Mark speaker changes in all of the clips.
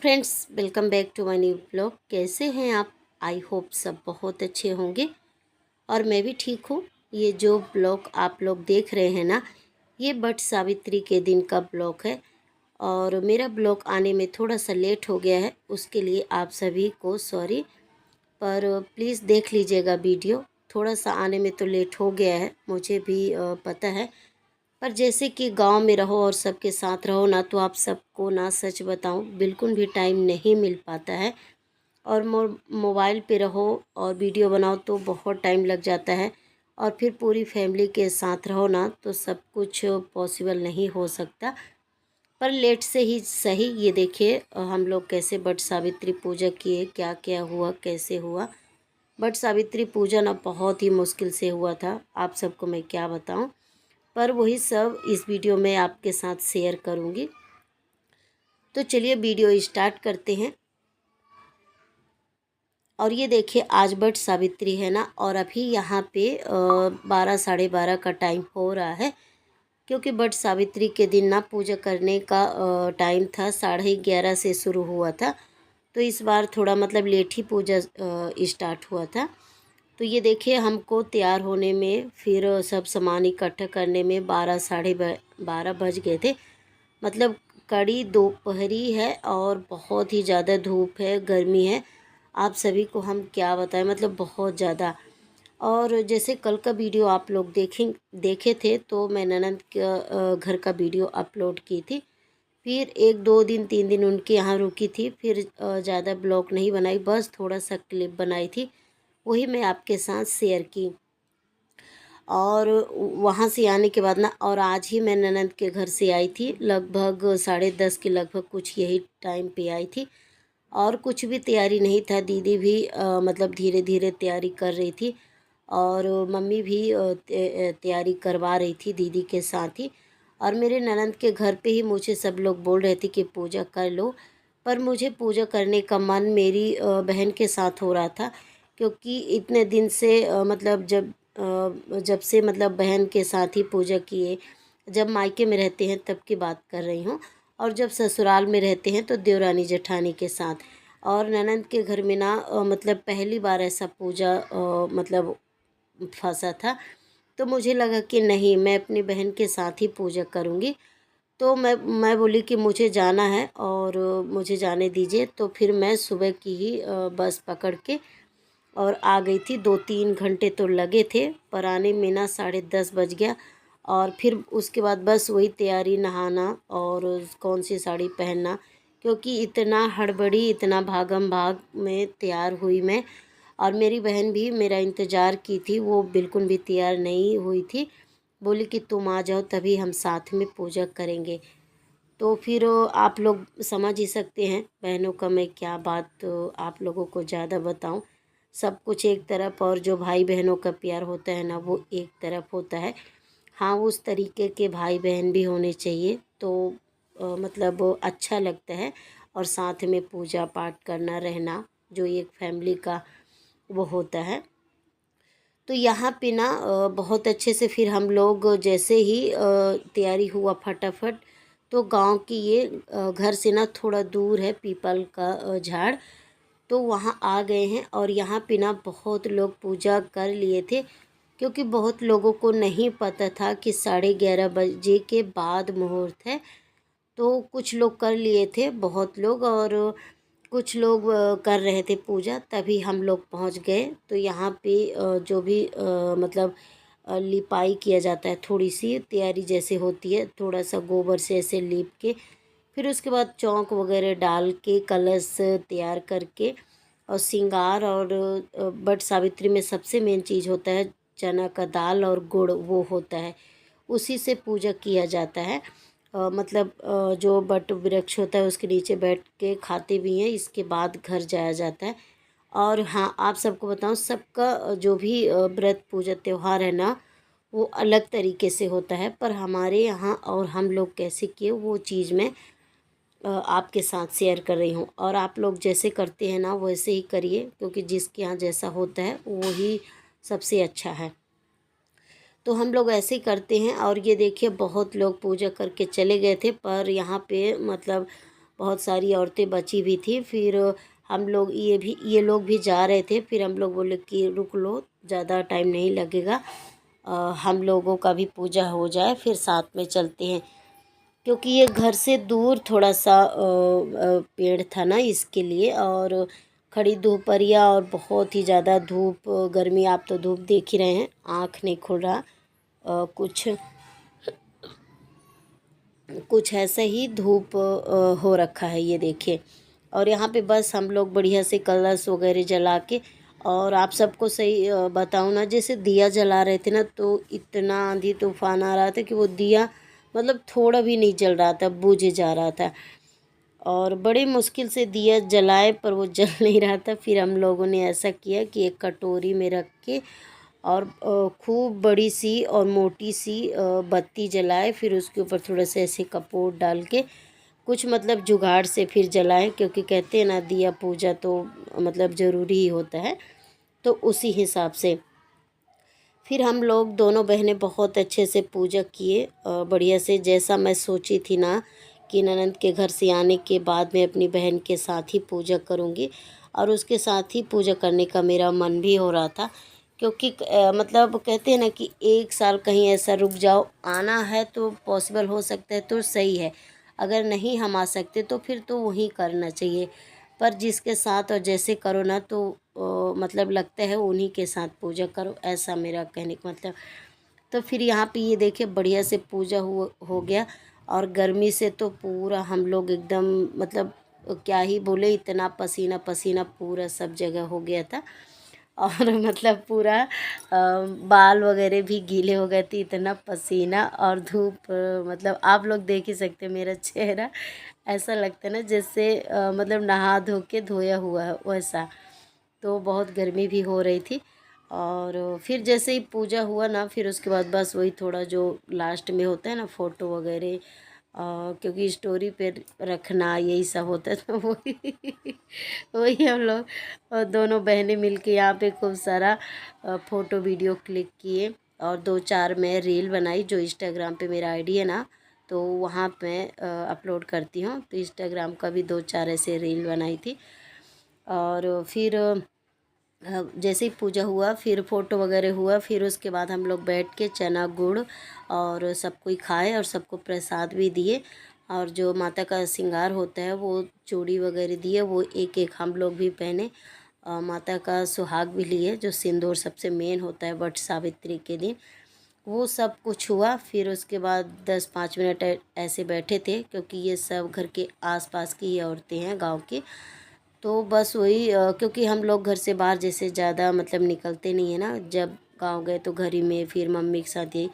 Speaker 1: Friends, welcome back to my new blog. कैसे हैं आप? आई होप सब बहुत अच्छे होंगे और मैं भी ठीक हूँ। ये जो ब्लॉग आप लोग देख रहे हैं ना, ये बट सावित्री के दिन का ब्लॉग है और मेरा ब्लॉग आने में थोड़ा सा लेट हो गया है, उसके लिए आप सभी को सॉरी। पर प्लीज़ देख लीजिएगा वीडियो। थोड़ा सा आने में तो लेट हो गया है, मुझे भी पता है। पर जैसे कि गांव में रहो और सबके साथ रहो ना, तो आप सबको ना सच बताऊं, बिल्कुल भी टाइम नहीं मिल पाता है। और मोबाइल पे रहो और वीडियो बनाओ तो बहुत टाइम लग जाता है। और फिर पूरी फैमिली के साथ रहो ना, तो सब कुछ पॉसिबल नहीं हो सकता। पर लेट से ही सही। ये देखिए हम लोग कैसे बट सावित्री पूजा किए, क्या क्या हुआ, कैसे हुआ। बट सावित्री पूजा ना बहुत ही मुश्किल से हुआ था, आप सबको मैं क्या बताऊं। पर वही सब इस वीडियो में आपके साथ शेयर करूंगी। तो चलिए वीडियो स्टार्ट करते हैं। और ये देखिए आज बट सावित्री है ना, और अभी यहाँ पे 12 साढ़े 12 का टाइम हो रहा है। क्योंकि बट सावित्री के दिन ना पूजा करने का टाइम था, 11:30 से शुरू हुआ था। तो इस बार थोड़ा मतलब लेट ही पूजा स्टार्ट हुआ था। तो ये देखिए हमको तैयार होने में, फिर सब सामान इकट्ठा करने में 12 साढ़े 12 बज गए थे। मतलब कड़ी दोपहरी है और बहुत ही ज़्यादा धूप है, गर्मी है। आप सभी को हम क्या बताएं, मतलब बहुत ज़्यादा। और जैसे कल का वीडियो आप लोग देखे थे, तो मैं ननंद का घर का वीडियो अपलोड की थी। फिर 1 2 दिन 3 दिन उनके यहाँ रुकी थी, फिर ज़्यादा ब्लॉग नहीं बनाई, बस थोड़ा सा क्लिप बनाई थी, वही मैं आपके साथ शेयर की। और वहाँ से आने के बाद ना, और आज ही मैं ननंद के घर से आई थी, लगभग 10:30 के लगभग कुछ यही टाइम पे आई थी। और कुछ भी तैयारी नहीं था, दीदी भी मतलब धीरे धीरे तैयारी कर रही थी। और मम्मी भी तैयारी करवा रही थी दीदी के साथ ही। और मेरे ननंद के घर पे ही मुझे सब लोग बोल रहे थे कि पूजा कर लो। पर मुझे पूजा करने का मन मेरी बहन के साथ हो रहा था। क्योंकि इतने दिन से मतलब जब से मतलब बहन के साथ ही पूजा किए। जब मायके में रहते हैं तब की बात कर रही हूँ। और जब ससुराल में रहते हैं तो देवरानी जेठानी के साथ। और ननंद के घर में ना मतलब पहली बार ऐसा पूजा मतलब फंसा था। तो मुझे लगा कि नहीं, मैं अपनी बहन के साथ ही पूजा करूँगी। तो मैं बोली कि मुझे जाना है और मुझे जाने दीजिए। तो फिर मैं सुबह की ही बस पकड़ के और आ गई थी। 2 3 घंटे तो लगे थे, पर आने में ना 10:30 बज गया। और फिर उसके बाद बस वही तैयारी, नहाना और कौन सी साड़ी पहनना। क्योंकि इतना हड़बड़ी, इतना भागम भाग में तैयार हुई मैं। और मेरी बहन भी मेरा इंतज़ार की थी, वो बिल्कुल भी तैयार नहीं हुई थी। बोली कि तुम आ जाओ तभी हम साथ में पूजा करेंगे। तो फिर आप लोग समझ ही सकते हैं बहनों का मैं क्या बात आप लोगों को ज़्यादा बताऊं। सब कुछ एक तरफ, और जो भाई बहनों का प्यार होता है ना, वो एक तरफ होता है। हाँ, उस तरीके के भाई बहन भी होने चाहिए, तो मतलब अच्छा लगता है। और साथ में पूजा पाठ करना, रहना, जो एक फैमिली का वो होता है। तो यहाँ पे ना बहुत अच्छे से फिर हम लोग जैसे ही तैयारी हुआ फटाफट। तो गांव की ये घर से ना थोड़ा दूर है पीपल का झाड़। तो वहाँ आ गए हैं और यहाँ पे ना बहुत लोग पूजा कर लिए थे। क्योंकि बहुत लोगों को नहीं पता था कि 11:30 बजे के बाद मुहूर्त है। तो कुछ लोग कर लिए थे, बहुत लोग। और कुछ लोग कर रहे थे पूजा, तभी हम लोग पहुंच गए। तो यहाँ पे जो भी मतलब लिपाई किया जाता है, थोड़ी सी तैयारी जैसे होती है, थोड़ा सा गोबर से ऐसे लीप के, फिर उसके बाद चौक वगैरह डाल के कलश तैयार करके और श्रृंगार। और बट सावित्री में सबसे मेन चीज़ होता है चना का दाल और गुड़, वो होता है, उसी से पूजा किया जाता है। मतलब जो बट वृक्ष होता है उसके नीचे बैठ के खाते भी हैं, इसके बाद घर जाया जाता है। और हाँ, आप सबको बताऊं, सबका जो भी व्रत पूजा त्यौहार है ना, वो अलग तरीके से होता है। पर हमारे यहाँ और हम लोग कैसे किए, वो चीज़ मैं आपके साथ शेयर कर रही हूँ। और आप लोग जैसे करते हैं ना, वैसे ही करिए, क्योंकि जिसके यहाँ जैसा होता है वही सबसे अच्छा है। तो हम लोग ऐसे ही करते हैं। और ये देखिए बहुत लोग पूजा करके चले गए थे, पर यहाँ पे मतलब बहुत सारी औरतें बची भी थी। फिर हम लोग ये लोग भी जा रहे थे। फिर हम लोग बोले कि रुक लो, ज़्यादा टाइम नहीं लगेगा, हम लोगों का भी पूजा हो जाए फिर साथ में चलते हैं। क्योंकि ये घर से दूर थोड़ा सा पेड़ था ना, इसके लिए। और खड़ी धूपरिया और बहुत ही ज़्यादा धूप, गर्मी, आप तो धूप देख ही रहे हैं, आँख नहीं खुल रहा। कुछ कुछ ऐसे ही धूप हो रखा है, ये देखिए। और यहाँ पे बस हम लोग बढ़िया से कलश वगैरह जला के, और आप सबको सही बताऊँ ना, जैसे दिया जला रहे थे ना, तो इतना आंधी तूफान आ रहा था कि वो दिया मतलब थोड़ा भी नहीं जल रहा था, बुझ जा रहा था। और बड़ी मुश्किल से दिया जलाए पर वो जल नहीं रहा था। फिर हम लोगों ने ऐसा किया कि एक कटोरी में रख के और खूब बड़ी सी और मोटी सी बत्ती जलाए। फिर उसके ऊपर थोड़ा सा ऐसे कपूर डाल के कुछ मतलब जुगाड़ से फिर जलाएं, क्योंकि कहते हैं ना दिया पूजा तो मतलब ज़रूरी ही होता है। तो उसी हिसाब से फिर हम लोग दोनों बहनें बहुत अच्छे से पूजा किए, बढ़िया से, जैसा मैं सोची थी ना कि ननंद के घर से आने के बाद मैं अपनी बहन के साथ ही पूजा करूँगी। और उसके साथ ही पूजा करने का मेरा मन भी हो रहा था। क्योंकि मतलब कहते हैं ना कि एक साल कहीं ऐसा रुक जाओ, आना है तो पॉसिबल हो सकता है तो सही है, अगर नहीं हम आ सकते तो फिर तो वहीं करना चाहिए। पर जिसके साथ और जैसे करो ना, तो मतलब लगता है उन्हीं के साथ पूजा करो, ऐसा मेरा कहने का मतलब। तो फिर यहाँ पे ये देखिए बढ़िया से पूजा हो गया। और गर्मी से तो पूरा हम लोग एकदम मतलब क्या ही बोले, इतना पसीना पसीना पूरा सब जगह हो गया था। और मतलब पूरा बाल वगैरह भी गीले हो गए थे, इतना पसीना और धूप, मतलब आप लोग देख ही सकते हैं मेरा चेहरा, ऐसा लगता है ना जैसे मतलब नहा धो के धोया हुआ है वैसा। तो बहुत गर्मी भी हो रही थी। और फिर जैसे ही पूजा हुआ ना, फिर उसके बाद बस वही थोड़ा जो लास्ट में होता है ना फ़ोटो वगैरह, क्योंकि स्टोरी पे रखना यही सब होता है, तो वही वही हम लोग दोनों बहनें मिलके यहाँ पे खूब सारा फ़ोटो वीडियो क्लिक किए। और 2-4 मैं रील बनाई, जो इंस्टाग्राम पे मेरा आईडी है ना, तो वहाँ पे अपलोड करती हूँ, तो इंस्टाग्राम का भी 2-4 ऐसे रील बनाई थी। और फिर जैसे ही पूजा हुआ, फिर फ़ोटो वगैरह हुआ, फिर उसके बाद हम लोग बैठ के चना गुड़ और सब कोई खाए और सबको प्रसाद भी दिए। और जो माता का श्रृंगार होता है वो चूड़ी वगैरह दिए, वो एक एक हम लोग भी पहने। माता का सुहाग भी लिए, जो सिंदूर सबसे मेन होता है वट सावित्री के दिन, वो सब कुछ हुआ। फिर उसके बाद 10-5 मिनट ऐसे बैठे थे, क्योंकि ये सब घर के आसपास की ही औरतें हैं गांव की। तो बस वही क्योंकि हम लोग घर से बाहर जैसे ज़्यादा मतलब निकलते नहीं है ना, जब गांव गए तो घर ही में, फिर मम्मी के साथ यही,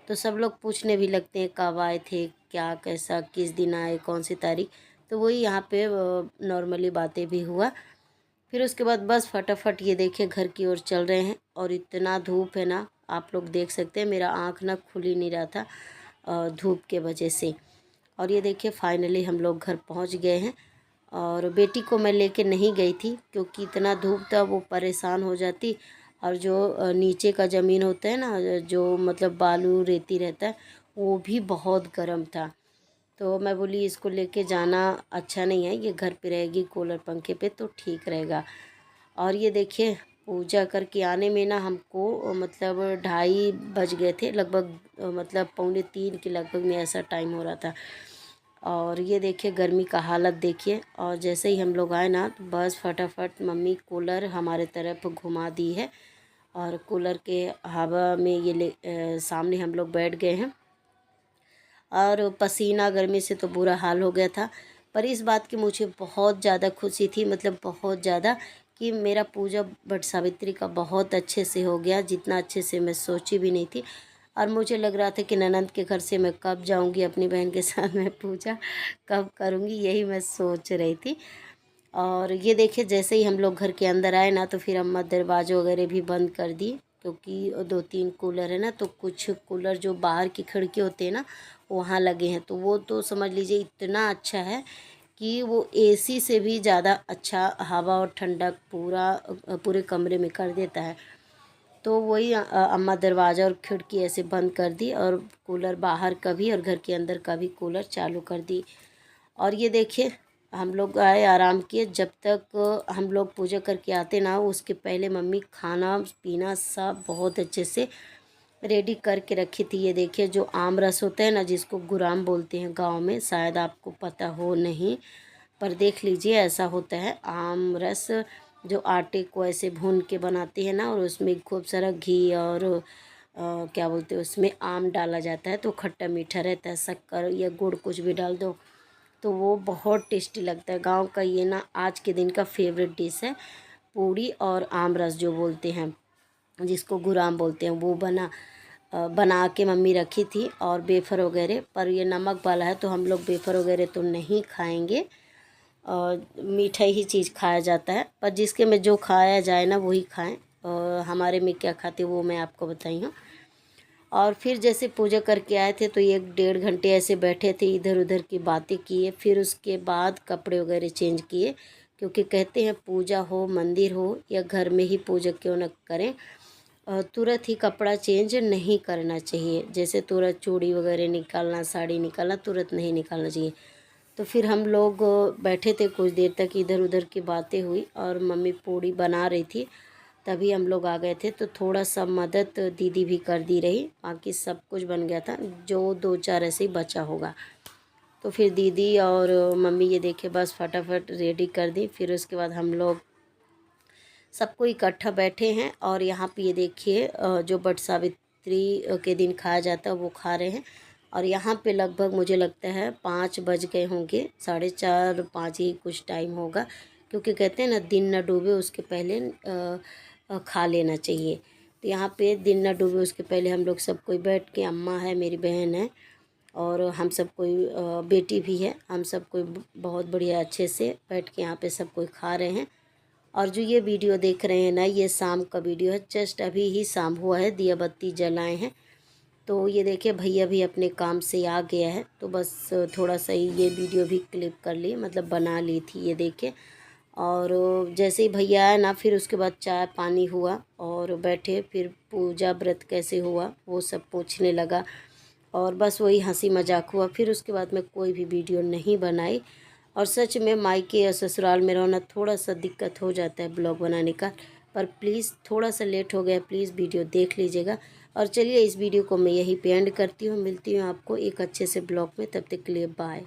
Speaker 1: तो सब लोग पूछने भी लगते हैं कब आए थे, क्या कैसा, किस दिन आए, कौन सी तारीख। तो वही यहाँ पे नॉर्मली बातें भी हुआ। फिर उसके बाद बस फटाफट ये देखिए घर की ओर चल रहे हैं। और इतना धूप है ना, आप लोग देख सकते हैं, मेरा आँख ना खुल ही नहीं रहा था धूप के वजह से। और ये देखिए फाइनली हम लोग घर पहुंच गए हैं। और बेटी को मैं लेके नहीं गई थी, क्योंकि इतना धूप था, वो परेशान हो जाती। और जो नीचे का ज़मीन होता है ना, जो मतलब बालू रेती रहता है, वो भी बहुत गर्म था। तो मैं बोली इसको लेके जाना अच्छा नहीं है, ये घर पे रहेगी कूलर पंखे पे तो ठीक रहेगा। और ये देखिए पूजा करके आने में ना हमको मतलब 2:30 बज गए थे लगभग, मतलब 2:45 के लगभग में ऐसा टाइम हो रहा था। और ये देखिए गर्मी का हालत देखिए। और जैसे ही हम लोग आए ना, तो बस फटाफट मम्मी कूलर हमारे तरफ घुमा दी है। और कूलर के हवा में सामने हम लोग बैठ गए हैं। और पसीना गर्मी से तो बुरा हाल हो गया था। पर इस बात की मुझे बहुत ज़्यादा खुशी थी, मतलब बहुत ज़्यादा, कि मेरा पूजा वट सावित्री का बहुत अच्छे से हो गया, जितना अच्छे से मैं सोची भी नहीं थी। और मुझे लग रहा था कि ननंद के घर से मैं कब जाऊंगी अपनी बहन के साथ, मैं पूजा कब करूंगी, यही मैं सोच रही थी। और ये देखिए जैसे ही हम लोग घर के अंदर आए ना, तो फिर अम्मा दरवाजे वगैरह भी बंद कर दी, क्योंकि 2-3 कूलर है ना, तो कुछ कूलर जो बाहर की खिड़की होते हैं ना, वहाँ लगे हैं। तो वो तो समझ लीजिए इतना अच्छा है कि वो एसी से भी ज़्यादा अच्छा हवा और ठंडक पूरे कमरे में कर देता है। तो वही अम्मा दरवाज़ा और खिड़की ऐसे बंद कर दी, और कूलर बाहर का भी और घर के अंदर का भी कूलर चालू कर दी। और ये देखिए हम लोग आए, आराम किए। जब तक हम लोग पूजा करके आते ना, उसके पहले मम्मी खाना पीना सब बहुत अच्छे से रेडी करके रखी थी। ये देखिए, जो आम रस होता है ना, जिसको गुराम बोलते हैं गांव में, शायद आपको पता हो नहीं, पर देख लीजिए ऐसा होता है आम रस, जो आटे को ऐसे भून के बनाते हैं ना, और उसमें खूब सारा घी और क्या बोलते हैं, उसमें आम डाला जाता है तो खट्टा मीठा रहता है। शक्कर या गुड़ कुछ भी डाल दो तो वो बहुत टेस्टी लगता है। गांव का ये ना आज के दिन का फेवरेट डिश है, पूड़ी और आम रस जो बोलते हैं, जिसको गुराम बोलते हैं। वो बना के मम्मी रखी थी, और वेफर वगैरह, पर ये नमक वाला है तो हम लोग वेफर वगैरह तो नहीं खाएंगे, और मीठा ही चीज़ खाया जाता है। पर जिसके में जो खाया जाए ना वही खाएं, और हमारे में क्या खाते वो मैं आपको बताई हूँ। और फिर जैसे पूजा करके आए थे तो 1-1.5 घंटे ऐसे बैठे थे, इधर उधर की बातें किए। फिर उसके बाद कपड़े वगैरह चेंज किए, क्योंकि कहते हैं पूजा हो, मंदिर हो या घर में ही पूजा क्यों न करें, तुरंत ही कपड़ा चेंज नहीं करना चाहिए। जैसे तुरंत चूड़ी वगैरह निकालना, साड़ी निकालना, तुरंत नहीं निकालना चाहिए। तो फिर हम लोग बैठे थे कुछ देर तक, इधर उधर की बातें हुई, और मम्मी पूड़ी बना रही थी, तभी हम लोग आ गए थे। तो थोड़ा सा मदद दीदी भी कर दी रही, बाकी सब कुछ बन गया था, जो 2-4 ऐसे ही बचा होगा। तो फिर दीदी और मम्मी ये देखे बस फटाफट रेडी कर दी। फिर उसके बाद हम लोग सबको इकट्ठा बैठे हैं, और यहाँ पे ये देखिए जो बट सावित्री के दिन खाया जाता है वो खा रहे हैं। और यहाँ पे लगभग मुझे लगता है 5 बज गए होंगे, 4:30-5 ही कुछ टाइम होगा, क्योंकि कहते हैं ना दिन न डूबे उसके पहले खा लेना चाहिए। तो यहाँ पे दिन न डूबे उसके पहले हम लोग सब कोई बैठ के, अम्मा है, मेरी बहन है, और हम सब कोई बेटी भी है, हम सब कोई बहुत बढ़िया अच्छे से बैठ के यहाँ पे सब कोई खा रहे हैं। और जो ये वीडियो देख रहे हैं ना, ये शाम का वीडियो है, जस्ट अभी ही शाम हुआ है, दिया बत्ती जलाए हैं। तो ये देखिए भैया भी अपने काम से आ गया है, तो बस थोड़ा सा ही ये वीडियो भी क्लिप कर ली, मतलब बना ली थी, ये देखिए। और जैसे ही भैया आए ना, फिर उसके बाद चाय पानी हुआ और बैठे, फिर पूजा व्रत कैसे हुआ वो सब पूछने लगा, और बस वही हंसी मजाक हुआ। फिर उसके बाद मैं कोई भी वीडियो नहीं बनाई। और सच में मायके या ससुराल में रहना थोड़ा सा दिक्कत हो जाता है ब्लॉग बनाने का, पर प्लीज़ थोड़ा सा लेट हो गया, प्लीज़ वीडियो देख लीजिएगा। और चलिए इस वीडियो को मैं यहीं पे एंड करती हूँ, मिलती हूँ आपको एक अच्छे से ब्लॉग में, तब तक के लिए बाय।